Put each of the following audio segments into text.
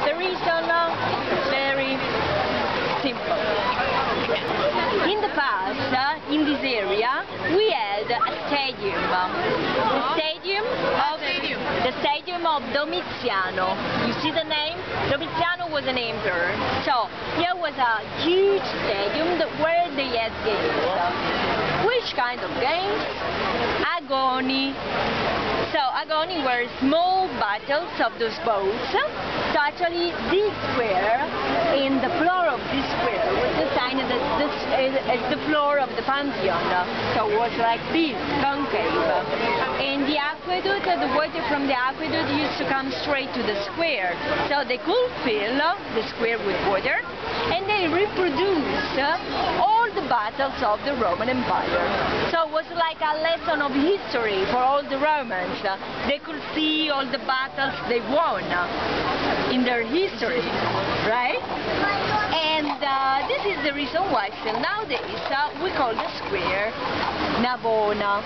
The reason is very simple. In the past, in this area, we had a stadium. The stadium of Domiziano. You see the name? Domiziano was an emperor. So here was a huge stadium where they had games. Which kind of games? Agoni. So agoni were small battles of those boats. So actually this square, in the floor of this square, was designed as the floor of the Pantheon. So it was like this, concave. And the aqueduct, the water from the aqueduct used to come straight to the square. So they could fill the square with water, and they reproduced all the battles of the Roman Empire. So it was like a lesson of history for all the Romans. They could see all the battles they won in their history, right? And this is the reason why still nowadays we call the square Navona.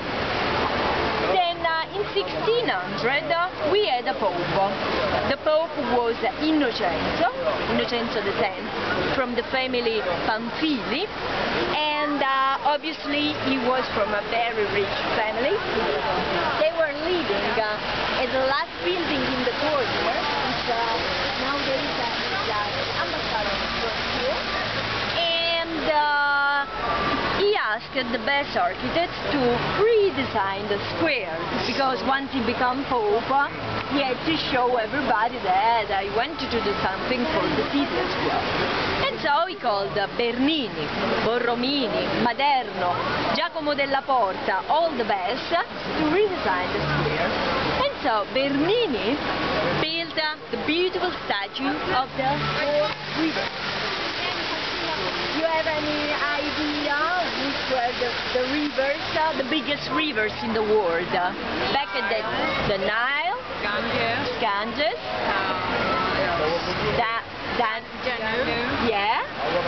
Then in 1600 we had a pope. The pope was Innocenzo X, from the family Pamphili, and obviously he was from a very rich family. They were living at the last building in the corner, which nowadays is the ambassador here, and he asked the best architects to redesign the square, because once he became pope, he had to show everybody that he wanted to do something for the city as well. And so he called Bernini, Borromini, Maderno, Giacomo della Porta, all the best, to redesign the square. And so Bernini built the beautiful statue of the four rivers. Do you have any idea which were the rivers, the biggest rivers in the world? Back at the Nile, Ganges, yeah,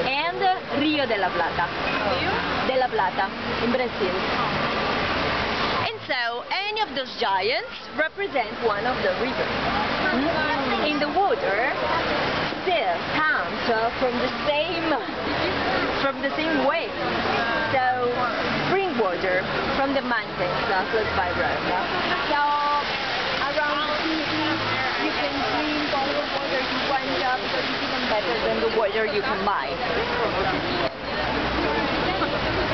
and Rio de la Plata, in Brazil. And so any of those giants represent one of the rivers. In the water still comes from the same way. So spring water from the mountains close by Rome. So around the city you can drink all the water you want, because it's even better than the water you can buy.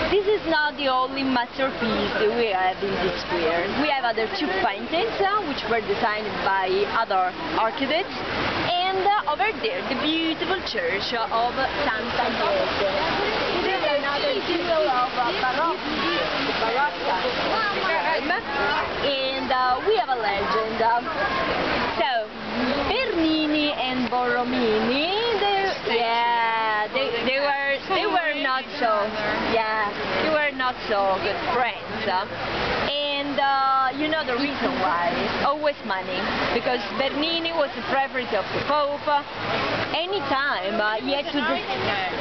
This is not the only masterpiece that we have in this square. We have other two paintings which were designed by other architects, and over there the beautiful church of Santa Niede. This is another symbol of Baroque time, and we have a legend. So Bernini and Borromini, they were not so good friends. And you know the reason why? Always money. Because Bernini was the favorite of the Pope. Anytime he had to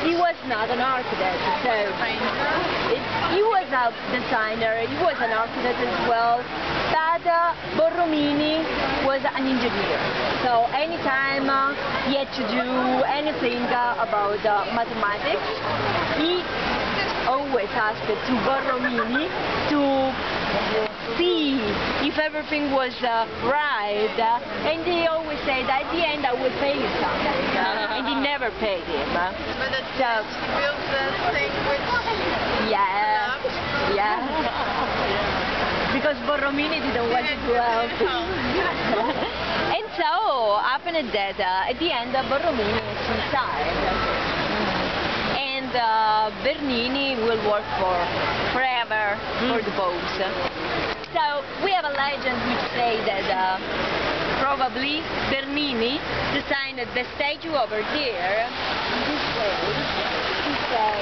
he was not an architect, so he was a designer, he was an architect as well, but Borromini was an engineer. So anytime he had to do anything about mathematics, he always asked to Borromini to see if everything was right, and he always said, at the end I will pay you something, and he never paid him. But so, built the thing with yeah. Because Borromini didn't want to help. And so happened that at the end Borromini suicide. And Bernini will work forever for the Popes. So we have a legend which says that probably Bernini designed the statue over there in this way to say,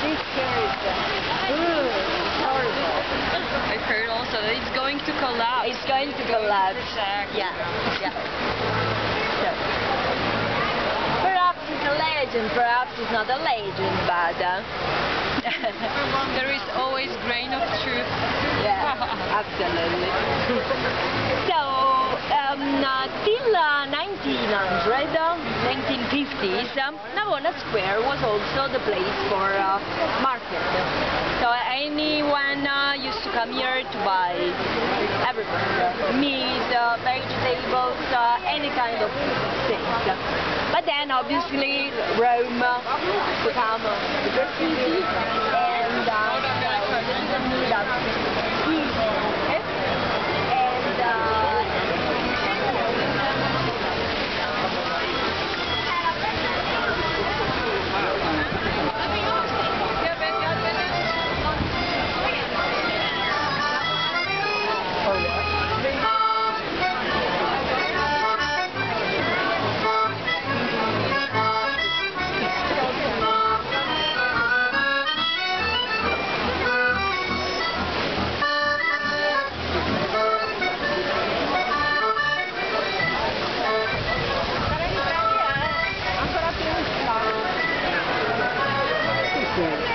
this chair is horrible. I've heard also that it's going to collapse. It's going to collapse. Yeah. So, perhaps it's a legend, perhaps it's not a legend, but there is always grain of truth. yeah, absolutely. So till 1950s, Navona Square was also the place for market. So anyone used to come here to buy everything, meat, vegetables, any kind of things. But then obviously Rome became a bigger city, and the need of peace.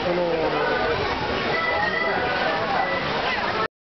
Sono